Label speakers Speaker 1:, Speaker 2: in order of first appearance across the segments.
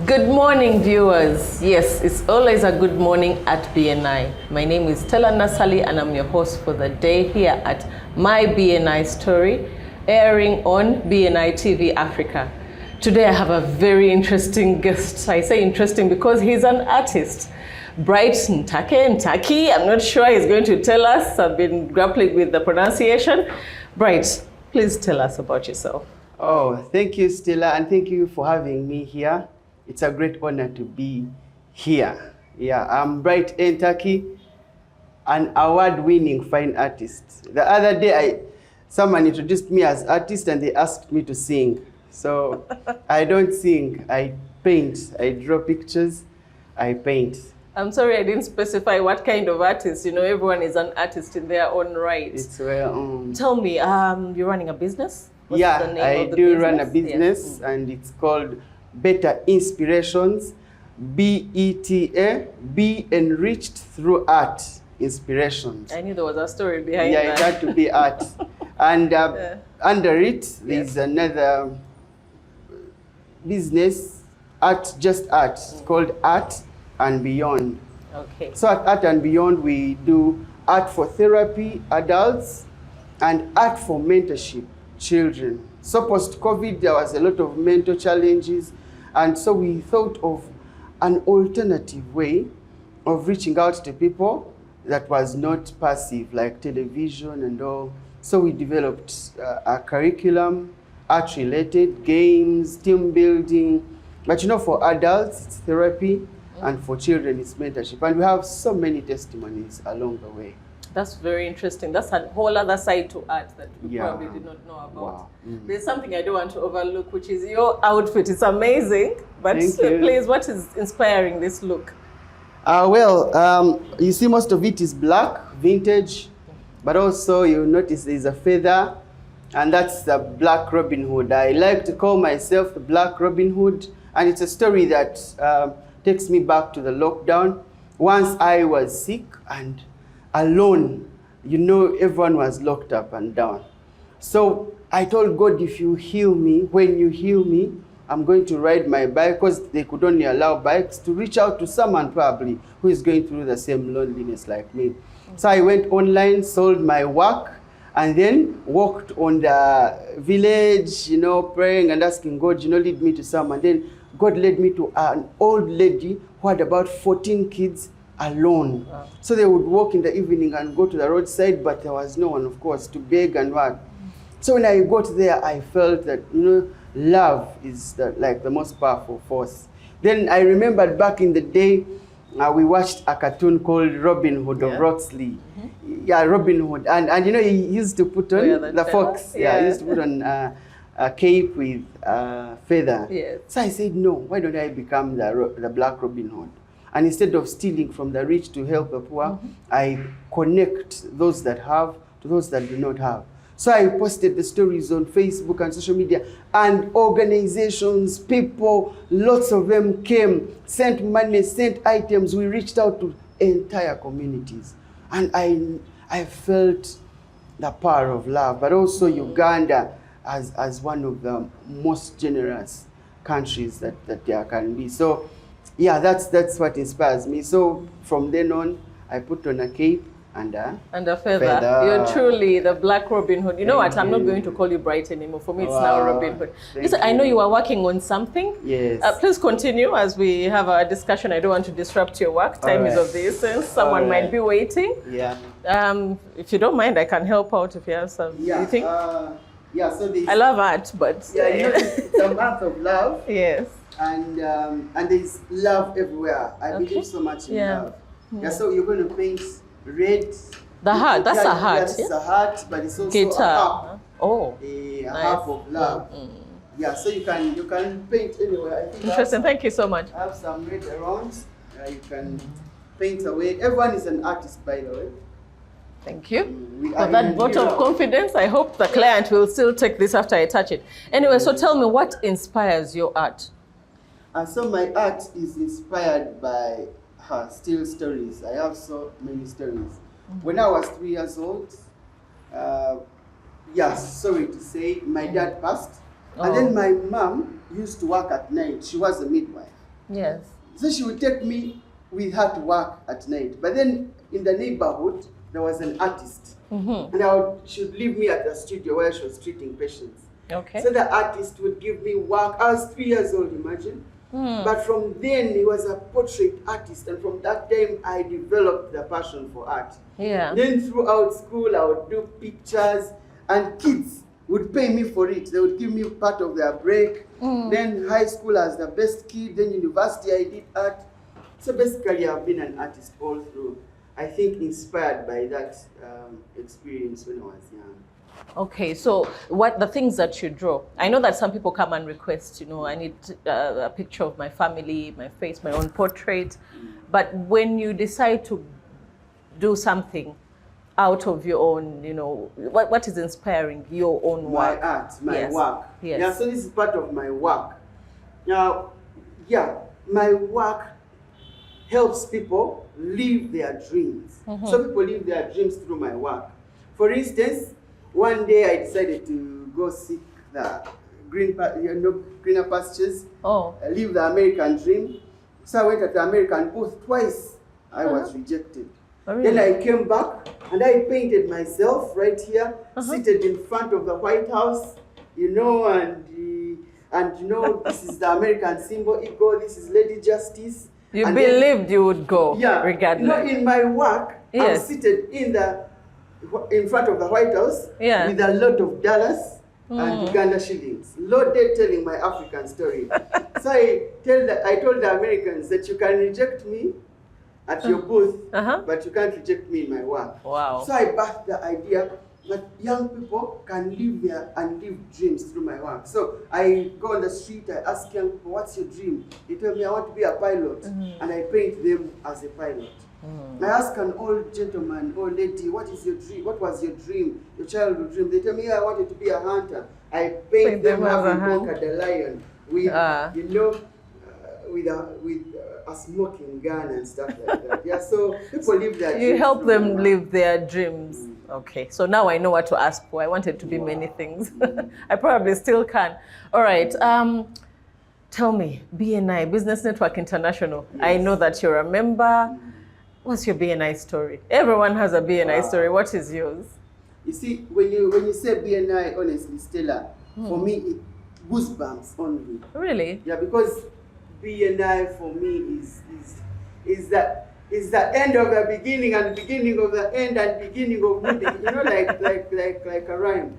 Speaker 1: Good morning, viewers. Yes, it's always a good morning at BNI. My name is Stella Nasali and I'm your host for the day here at My BNI Story, airing on BNI TV Africa. Today I have a very interesting guest. I say interesting because he's an artist. Bright Ntakky. I'm not sure he's going to tell us. I've been grappling with the pronunciation. Bright, please tell us about yourself.
Speaker 2: Oh, thank you, Stella, and thank you for having me here. It's a great honor to be here. Yeah, I'm Bright Ntakky, an award-winning fine artist. The other day, someone introduced me as artist and they asked me to sing. So I don't sing, I paint. I draw pictures, I paint.
Speaker 1: I'm sorry I didn't specify what kind of artist. You know, everyone is an artist in their own right.
Speaker 2: It's well.
Speaker 1: Tell me, you're running a business? What's
Speaker 2: yeah,
Speaker 1: the name
Speaker 2: I
Speaker 1: of the
Speaker 2: do
Speaker 1: business?
Speaker 2: run a business,
Speaker 1: Yes.
Speaker 2: and it's called Better Inspirations, BETA, Be Enriched Through Art Inspirations.
Speaker 1: I knew there was a story behind
Speaker 2: Yeah,
Speaker 1: that.
Speaker 2: it had to be art. And under it, there's another business, just art. It's called Art and Beyond.
Speaker 1: Okay.
Speaker 2: So at Art and Beyond, we do art for therapy, adults, and art for mentorship, children. So post-COVID, there was a lot of mental challenges, and so we thought of an alternative way of reaching out to people that was not passive, like television and all. So we developed a curriculum, art-related, games, team building. But you know, for adults, it's therapy, and for children, it's mentorship. And we have so many testimonies along the way.
Speaker 1: That's very interesting. That's a whole other side to art that we probably did not know about.
Speaker 2: Wow.
Speaker 1: There's something I don't want to overlook, which is your outfit. It's amazing. But please, what is inspiring this look?
Speaker 2: You see most of it is black, vintage, but also you notice there's a feather, and that's the Black Robin Hood. I like to call myself the Black Robin Hood, and it's a story that takes me back to the lockdown. Once I was sick and alone, you know, everyone was locked up and down. So I told God, if you heal me, when you heal me, I'm going to ride my bike, because they could only allow bikes, to reach out to someone probably who is going through the same loneliness like me. So I went online, sold my work, and then walked on the village, you know, praying and asking God, you know, lead me to someone. Then God led me to an old lady who had about 14 kids alone. Wow. So they would walk in the evening and go to the roadside, but there was no one, of course, to beg and what. So when I got there, I felt that, you know, love is like the most powerful force. Then I remembered back in the day, we watched a cartoon called Robin Hood of Roxley. Yeah, Robin Hood. And you know, he used to put on the fox. Yeah, he used to put on a cape with feather.
Speaker 1: Yes.
Speaker 2: So I said, no, why don't I become the Black Robin Hood? And instead of stealing from the rich to help the poor, I connect those that have to those that do not have. So I posted the stories on Facebook and social media, and organizations, people, lots of them came, sent money, sent items. We reached out to entire communities. And I felt the power of love, but also Uganda as one of the most generous countries that there can be. So yeah, that's what inspires me. So from then on, I put on a cape and a feather.
Speaker 1: You're truly the Black Robin Hood. You know what? I'm not going to call you Bright anymore. For me, it's now Robin Hood. Listen, I know you are working on something.
Speaker 2: Yes.
Speaker 1: Please continue as we have a discussion. I don't want to disrupt your work. Time is of the essence. Someone might be waiting.
Speaker 2: Yeah.
Speaker 1: If you don't mind, I can help out if you have some.
Speaker 2: Yeah.
Speaker 1: You think?
Speaker 2: Yeah. So
Speaker 1: I love art, but
Speaker 2: yeah, you know, it's a month of love.
Speaker 1: Yes.
Speaker 2: And there's love everywhere. I believe so much in love. Yeah. So you're going to paint red.
Speaker 1: The heart. That's a heart.
Speaker 2: Yes, it's a heart, but it's also
Speaker 1: Guitar.
Speaker 2: a harp.
Speaker 1: Oh.
Speaker 2: A harp of love. Yeah. So you can paint anywhere. I think
Speaker 1: interesting. Thank you so much.
Speaker 2: I have some red around. You can paint away. Everyone is an artist, by the way.
Speaker 1: Thank you for that vote of confidence. I hope the client will still take this after I touch it. Anyway, so tell me, what inspires your art?
Speaker 2: So my art is inspired by her still stories. I have so many stories. When I was 3 years old, sorry to say, my dad passed. And then my mom used to work at night. She was a midwife.
Speaker 1: Yes.
Speaker 2: So she would take me with her to work at night. But then in the neighborhood, there was an artist. And she would leave me at the studio where she was treating patients.
Speaker 1: Okay.
Speaker 2: So the artist would give me work. I was 3 years old, imagine. But from then, he was a portrait artist. And from that time, I developed the passion for art.
Speaker 1: Yeah.
Speaker 2: Then throughout school, I would do pictures. And kids would pay me for it. They would give me part of their break. Then high school as the best kid. Then university, I did art. So basically, I've been an artist all through. I think inspired by that experience when I was young.
Speaker 1: Okay, so what the things that you draw? I know that some people come and request, I need a picture of my family, my face, my own portrait. But when you decide to do something out of your own, what is inspiring your own work?
Speaker 2: My art, my work.
Speaker 1: Yes.
Speaker 2: Yeah, so this is part of my work. Now, my work helps people live their dreams. So people live their dreams through my work. For instance, one day I decided to go seek the greener pastures, live the American dream. So I went at the American booth twice. I was rejected.
Speaker 1: Oh, really?
Speaker 2: Then I came back and I painted myself right here, seated in front of the White House, and this is the American symbol, eagle, this is Lady Justice.
Speaker 1: You believed you would go,
Speaker 2: yeah,
Speaker 1: regardless.
Speaker 2: In my work, I'm seated in front of the White House with a lot of dollars and Uganda shillings, loaded, telling my African story. So I told the Americans that you can reject me at your booth, but you can't reject me in my work.
Speaker 1: Wow.
Speaker 2: So I birthed the idea that young people can live dreams through my work. So I go on the street, I ask young people, what's your dream? They tell me, I want to be a pilot. And I paint them as a pilot. I ask an old gentleman, old lady, what is your dream? What was your dream, your childhood dream? They tell me, I wanted to be a hunter. I paint them having conquered the lion with, with a smoking gun and stuff like that. Yeah, so people live their dreams.
Speaker 1: You help them live their dreams. Okay, so now I know what to ask for. I wanted to be many things. I probably still can. All right. Tell me, BNI, Business Network International. Yes. I know that you're a member. What's your BNI story? Everyone has a BNI story. What is yours?
Speaker 2: You see, when you say BNI, honestly, Stella, for me, it goosebumps only.
Speaker 1: Really?
Speaker 2: Yeah, because BNI for me is the end of the beginning and beginning of the end and beginning of the beginning. Like a rhyme.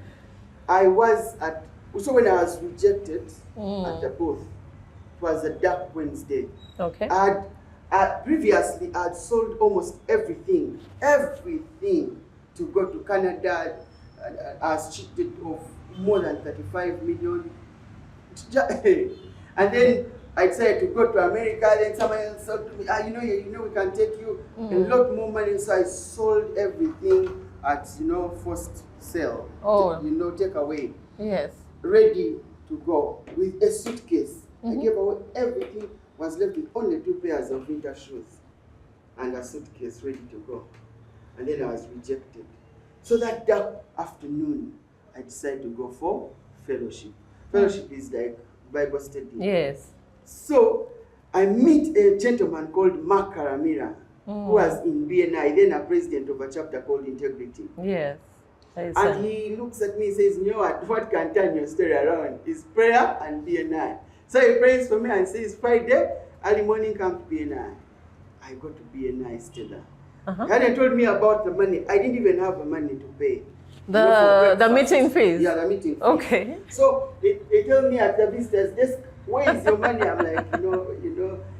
Speaker 2: So when I was rejected at the booth, it was a dark Wednesday.
Speaker 1: Okay.
Speaker 2: Previously, I'd sold almost everything to go to Canada. I was cheated of more than 35 million. And then I decided to go to America. Then someone else said to me, we can take you a lot more money. So I sold everything at, forced sale. Take away.
Speaker 1: Yes.
Speaker 2: Ready to go with a suitcase. I gave away everything. Was left with only 2 pairs of winter shoes and a suitcase ready to go. And then I was rejected. So that dark afternoon, I decided to go for fellowship. Fellowship is like Bible study.
Speaker 1: Yes.
Speaker 2: So I meet a gentleman called Mark Karamira, who was in BNI, then a president of a chapter called Integrity.
Speaker 1: Yes.
Speaker 2: And he looks at me and says, what can turn your story around is prayer and BNI. So he prays for me and says, Friday, early morning, come to BNI. I go to BNI, Stella. He hadn't told me about the money. I didn't even have the money to pay.
Speaker 1: The meeting fees?
Speaker 2: Yeah, the meeting fees.
Speaker 1: Okay.
Speaker 2: So they told me at the visitor's desk, where is your money? I'm like,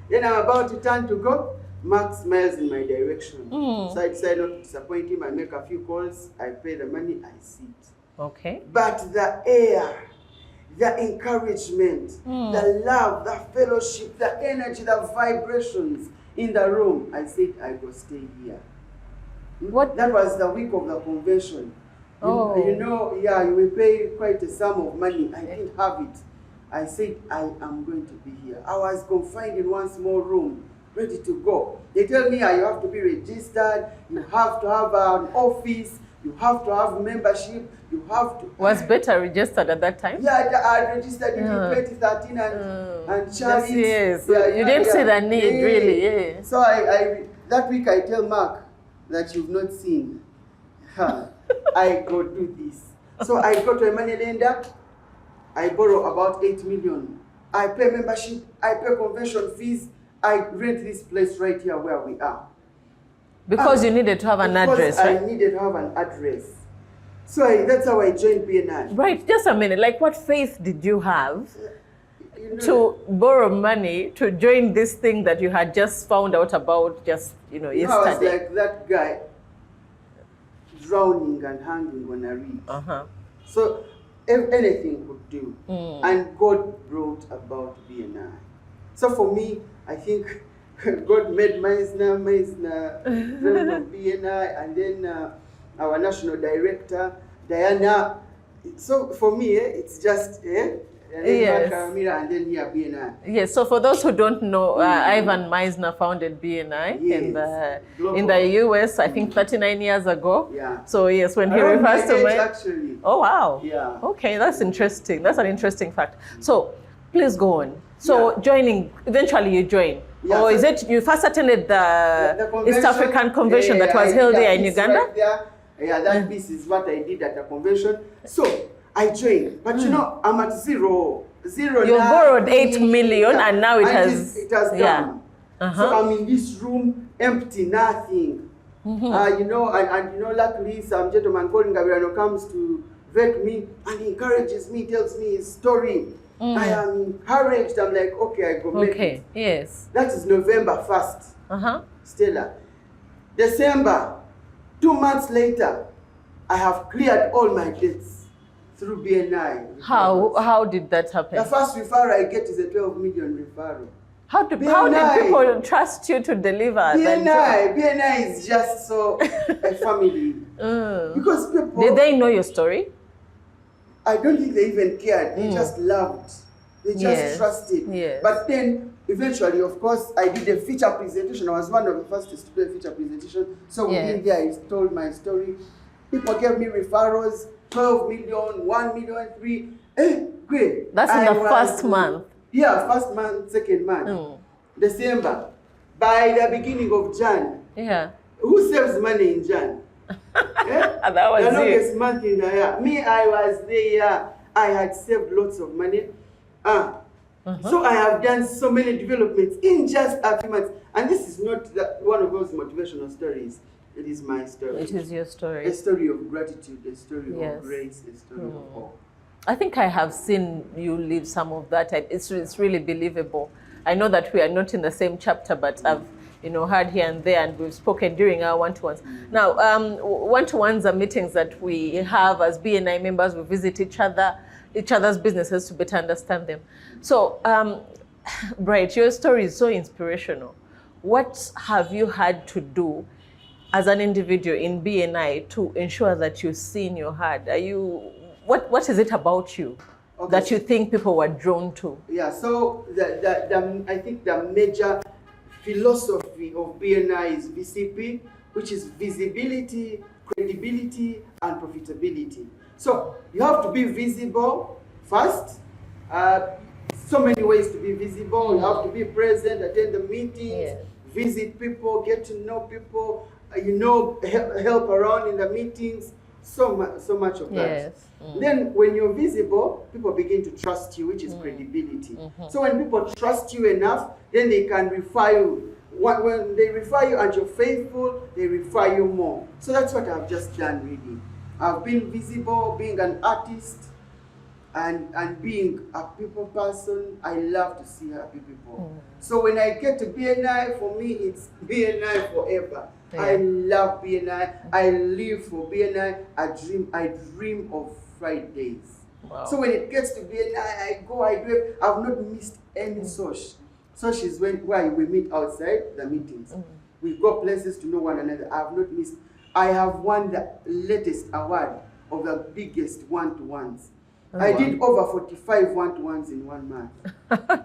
Speaker 2: Then I'm about to turn to go. Mark smiles in my direction. So I decide not to disappoint him. I make a few calls. I pay the money. I sit.
Speaker 1: Okay.
Speaker 2: But the air, the encouragement, the love, the fellowship, the energy, the vibrations in the room, I said, I go stay here.
Speaker 1: What?
Speaker 2: That was the week of the convention. You will pay quite a sum of money. I didn't have it. I said, I am going to be here. I was confined in one small room, ready to go. They tell me you have to be registered, you have to have an office, you have to have membership, you have to...
Speaker 1: Was Beta registered at that time?
Speaker 2: Yeah, I registered in 2013 and Charlie.
Speaker 1: Yes. You didn't see the need, really. Yeah.
Speaker 2: So I that week I tell Mark that you've not seen. I go do this. So I go to a money lender, I borrow about 8 million. I pay membership, I pay convention fees, I rent this place right here where we are.
Speaker 1: Because you needed to have an address, right?
Speaker 2: I needed to have an address. So that's how I joined BNI.
Speaker 1: Right, just a minute. Like, what faith did you have to borrow money to join this thing that you had just found out about just, yesterday?
Speaker 2: I was like that guy drowning and hanging on a reed. So if anything could do. And God brought about BNI. So for me, I think God made Meisner dreamt of BNI, and then our national director, Diana. So for me, it's just and then here BNI.
Speaker 1: Yes, so for those who don't know, Ivan Meisner founded BNI in the US, I think 39 years ago.
Speaker 2: Yeah.
Speaker 1: So yes, when he refers to
Speaker 2: actually.
Speaker 1: Oh wow.
Speaker 2: Yeah.
Speaker 1: Okay, that's interesting. That's an interesting fact. So please go on. So joining, eventually you join.
Speaker 2: Yeah,
Speaker 1: or is it you first attended the East African convention that was held here in Uganda?
Speaker 2: Right there. Yeah, that piece is what I did at the convention. So I joined, but I'm at zero.
Speaker 1: You borrowed 8 million and now it has
Speaker 2: gone. So I'm in this room, empty, nothing. Luckily some gentleman called Gabriano comes to vet me and he encourages me, tells me his story. I am encouraged. I'm like, okay, I go make it.
Speaker 1: Yes.
Speaker 2: That is November 1st. Stella. December, 2 months later, I have cleared all my debts through BNI.
Speaker 1: How did that happen?
Speaker 2: The first referral I get is a 12 million referral.
Speaker 1: How did people trust you to deliver?
Speaker 2: BNI is just so a family. Because people...
Speaker 1: Did they know your story?
Speaker 2: I don't think they even cared. They just loved. They just trusted.
Speaker 1: Yes.
Speaker 2: But then, eventually, of course, I did a feature presentation. I was one of the first to do a feature presentation. So within there, I told my story. People gave me referrals, 12 million, 1 million, 3. Great.
Speaker 1: That's in the first month.
Speaker 2: Yeah, first month, second month. December. By the beginning of Jan.
Speaker 1: Yeah.
Speaker 2: Who saves money in Jan?
Speaker 1: That was
Speaker 2: the longest month in the year. Me, I was there. I had saved lots of money. So I have done so many developments in just a few months. And this is not one of those motivational stories. It is my story.
Speaker 1: It is your story.
Speaker 2: A story of gratitude, a story of grace, a story of hope.
Speaker 1: I think I have seen you live some of that. It's really believable. I know that we are not in the same chapter, but I've heard here and there, and we've spoken during our one-to-ones. Now, one-to-ones are meetings that we have as BNI members. We visit each other's businesses to better understand them. So, Bright, your story is so inspirational. What have you had to do as an individual in BNI to ensure that you're seen, you're heard? What is it about you that you think people were drawn to? Yeah,
Speaker 2: so I think the major philosophy of BNI is VCP, which is visibility, credibility, and profitability. So you have to be visible first. So many ways to be visible. You have to be present, attend the meetings, visit people, get to know people, help around in the meetings. So much of that. Yes. Then when you're visible, people begin to trust you, which is credibility. So when people trust you enough, then they can refer you. When they refer you and you're faithful, they refer you more. So that's what I've just done, really. I've been visible, being an artist, and being a people person. I love to see happy people. So when I get to BNI, for me, it's BNI forever. Yeah. I love BNI. I live for BNI. I dream of Fridays. Wow. So when it gets to BNI, I go, I do it. I've not missed any sosh. Sosh is where we meet outside the meetings. We go places to know one another. I've not missed. I have won the latest award of the biggest one-to-ones. I did over 45 one-to-ones in 1 month.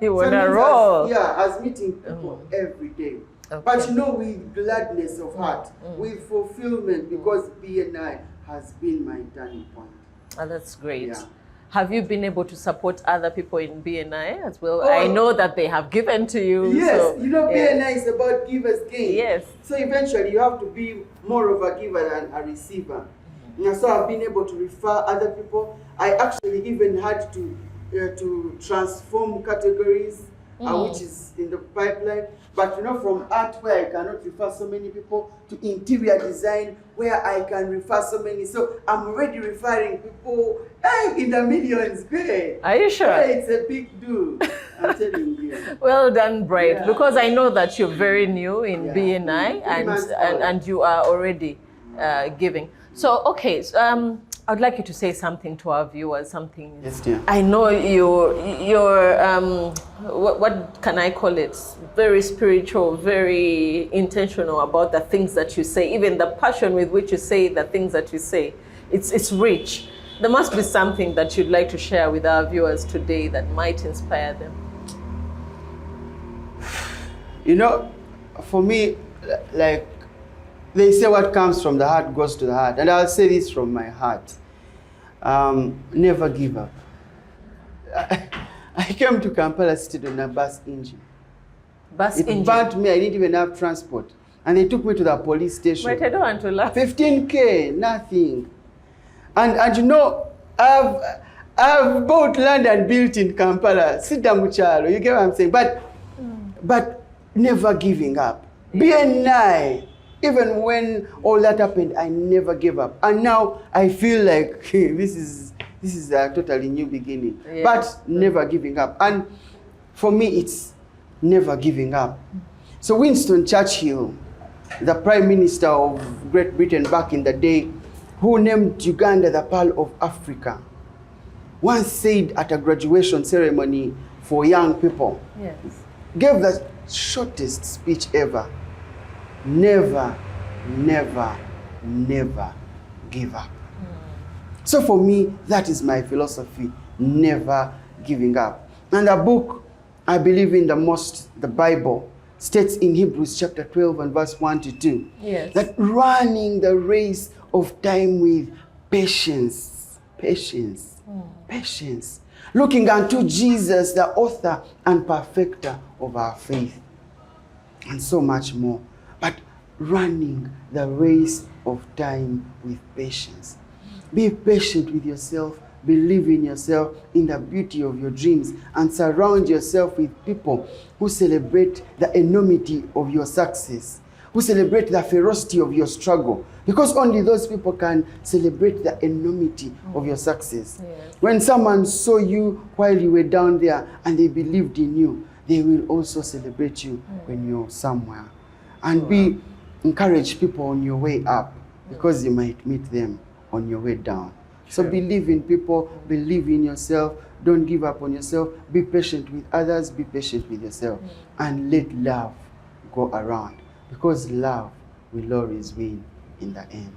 Speaker 1: You were on a roll.
Speaker 2: I was meeting people every day. Okay. But with gladness of heart, with fulfillment, because BNI has been my turning point.
Speaker 1: Oh, that's great.
Speaker 2: Yeah.
Speaker 1: Have you been able to support other people in BNI as well?
Speaker 2: Oh,
Speaker 1: I know that they have given to you.
Speaker 2: Yes,
Speaker 1: so,
Speaker 2: you know,
Speaker 1: yeah.
Speaker 2: BNI is about givers gain.
Speaker 1: Yes.
Speaker 2: So eventually you have to be more of a giver than a receiver. And so I've been able to refer other people. I actually even had to transform categories, which is in the pipeline. But you know, from art where I cannot refer so many people to interior design where I can refer so many. So I'm already referring people in the millions. Great.
Speaker 1: Are you sure?
Speaker 2: Yeah, it's a big do. I'm telling you.
Speaker 1: Well done, Bright.
Speaker 2: Yeah.
Speaker 1: Because I know that you're very new in
Speaker 2: Yeah.
Speaker 1: BNI and you are already giving. So, okay, I'd like you to say something to our viewers, something.
Speaker 2: Yes, dear.
Speaker 1: I know you're what can I call it? Very spiritual, very intentional about the things that you say, even the passion with which you say the things that you say. It's rich. There must be something that you'd like to share with our viewers today that might inspire them. You
Speaker 2: know, for me, like, they say what comes from the heart goes to the heart. And I'll say this from my heart. Never give up. I came to Kampala City on a bus engine. It burnt me. I didn't even have transport. And they took me to the police station.
Speaker 1: Wait, I don't want to laugh.
Speaker 2: 15K, nothing. And you know, I've bought land and built in Kampala. Sita Muchalo, you get what I'm saying? But never giving up. BNI. Even when all that happened, I never gave up. And now I feel like this is a totally new beginning. Yeah. But never giving up. And for me, it's never giving up. So Winston Churchill, the Prime Minister of Great Britain back in the day, who named Uganda the Pearl of Africa, once said at a graduation ceremony for young people, yes, gave the shortest speech ever. Never, never, never give up. So for me, that is my philosophy, never giving up. And the book I believe in the most, the Bible, states in Hebrews chapter 12 and verse 1 to 2, yes, that running the race of time with patience, patience, patience, looking unto Jesus, the author and perfecter of our faith, and so much more. But running the race of time with patience. Be patient with yourself, believe in yourself, in the beauty of your dreams, and surround yourself with people who celebrate the enormity of your success, who celebrate the ferocity of your struggle, because only those people can celebrate the enormity of your success. Yes. When someone saw you while you were down there and they believed in you, they will also celebrate you when you're somewhere. And encourage people on your way up, because you might meet them on your way down. So believe in people, believe in yourself, don't give up on yourself, be patient with others, be patient with yourself, and let love go around, because love will always win in the end.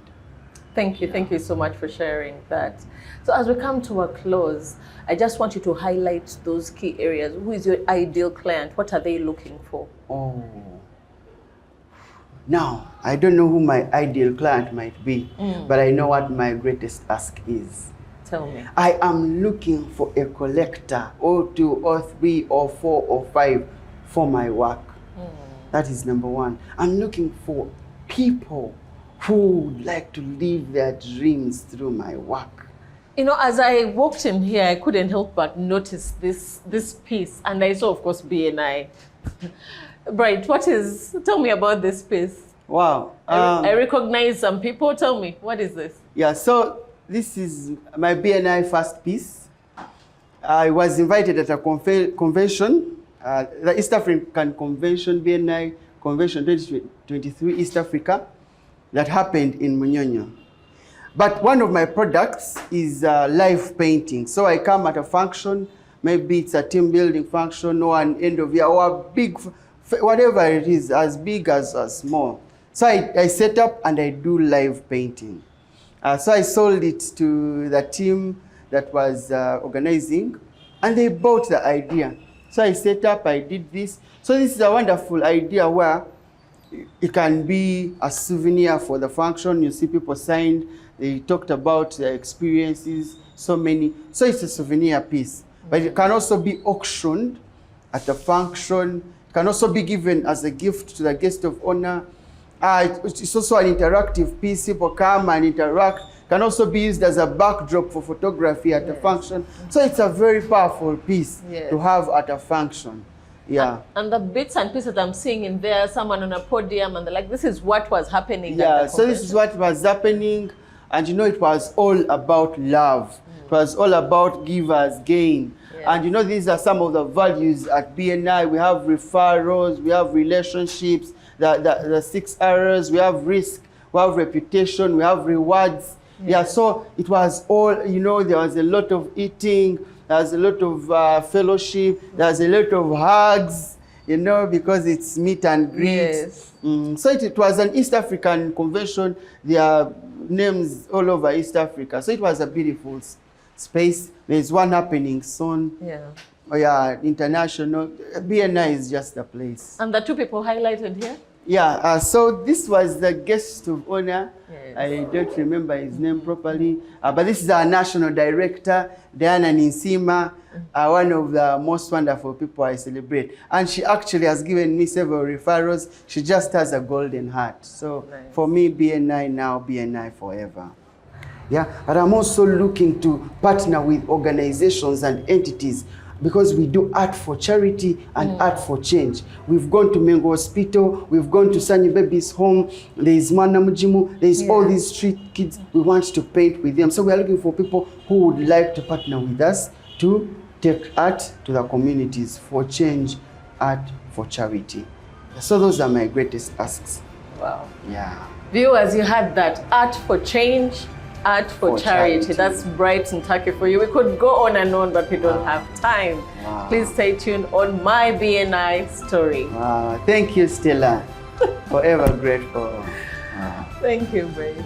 Speaker 2: Thank you. Thank you so much for sharing that. So as we come to a close, I just want you to highlight those key areas. Who is your ideal client? What are they looking for? Oh. Now, I don't know who my ideal client might be, but I know what my greatest ask is. Tell me. I am looking for a collector, or 2 or 3 or 4 or 5 for my work. That is number one. I'm looking for people who would like to live their dreams through my work. You know, as I walked in here, I couldn't help but notice this piece, and I saw, of course, BNI. Bright, tell me about this piece. Wow. I recognize some people. Tell me, what is this? Yeah, so this is my BNI first piece. I was invited at a convention, the East African Convention, BNI Convention 2023 East Africa, that happened in Munyonyo. But one of my products is live painting. So I come at a function, maybe it's a team building function or an end of year or a big, whatever it is, as big as small. So I set up and I do live painting. So I sold it to the team that was organizing, and they bought the idea. So I set up, I did this. So this is a wonderful idea where it can be a souvenir for the function. You see people signed They talked about their experiences, so many. So it's a souvenir piece. But it can also be auctioned at a function. It can also be given as a gift to the guest of honor. It's also an interactive piece. People come and interact. It can also be used as a backdrop for photography at a function. So it's a very powerful piece to have at a function. Yeah.
Speaker 1: And the bits and pieces I'm seeing in there, someone on a podium, and they're like, this is what was happening.
Speaker 2: Yeah, so this is what was happening. And you know, it was all about love. It was all about givers, gain. And you know, these are some of the values at BNI. We have referrals, we have relationships, the 6 R's, we have risk, we have reputation, we have rewards. Yeah, so it was all, you know, there was a lot of eating, there's a lot of fellowship, there's a lot of hugs, you know, because it's meet and greet.
Speaker 1: Yes.
Speaker 2: So it was an East African convention. There are names all over East Africa. So it was a beautiful space. There's one happening soon. Yeah. Oh yeah, international. BNI is just a place.
Speaker 1: And the 2 people highlighted here?
Speaker 2: Yeah, so this was the guest of honor. Yes. I don't remember his name properly, but this is our national director, Diana Ninsima, one of the most wonderful people I celebrate. And she actually has given me several referrals. She just has a golden heart. So for me, BNI now, BNI forever. Yeah, but I'm also looking to partner with organizations and entities because we do art for charity and art for change. We've gone to Mengo Hospital, we've gone to Sanyi Baby's home, there's Mana Mujimu, there's all these street kids. We want to paint with them. So we are looking for people who would like to partner with us to take art to the communities for change, art for charity. So those are my greatest asks.
Speaker 1: Wow.
Speaker 2: Yeah.
Speaker 1: Viewers, you had that, art for change, art for charity. That's Bright Ntakky for you. We could go on and on, but we don't have time. Please stay tuned on My BNI Story.
Speaker 2: Thank you, Stella. Forever grateful.
Speaker 1: Thank you, Bright.